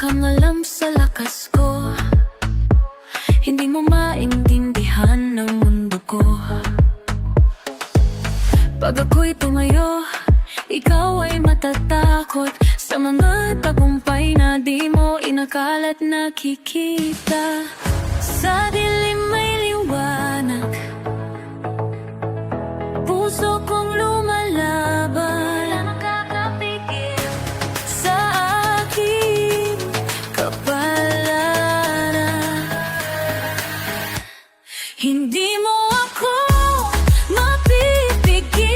kang alam sa lakas ko. Hindi mo maintindihan ng mundo ko. Pag ako'y tumayo, ikaw ay matatakot sa mga tagumpay na di mo inakala't nakikita. Sa dilim may liwanag, puso kong lumalaban, sa aking kapalaran. Hindi mo ako mapipigilan,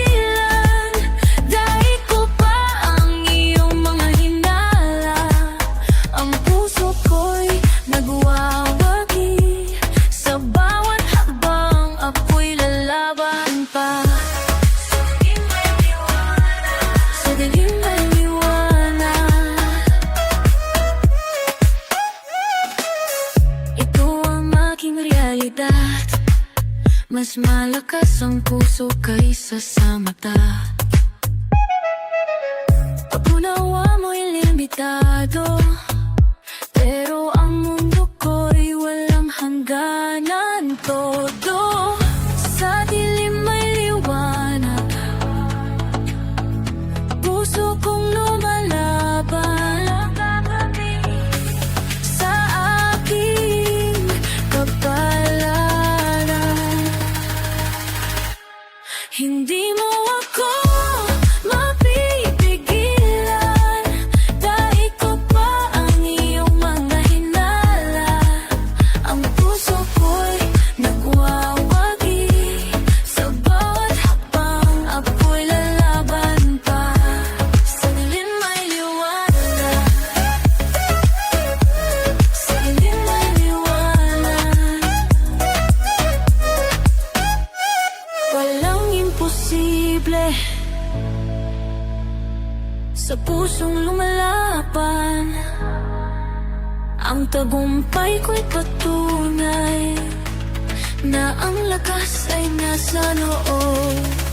dahil ko pa ang iyong mga hinala. Ang puso ko'y nagwawagi, sa bawat hakbang ako'y lalaban pa. Sa dilim may liwanag, ito ang aking realidad. Mas malakas ang puso kaysa sa mata. Pag-unawa mo'y limitado, pero ang mundo ko'y walang hangganan. Todo sa dilim may liwanag, puso kong lumalaban, sa aking kapalaran. Hindi mo ako mapipigilan, dahil ko pa ang iyong mga hinala. Ang puso ko'y nagwawagi, sa bawat hakbang ako'y lalaban pa. Sa dilim may liwanag, sa dilim may liwanag. Walang imposible sa pusong lumalaban. Ang tagumpay ko'y patunay na ang lakas ay nasa loob.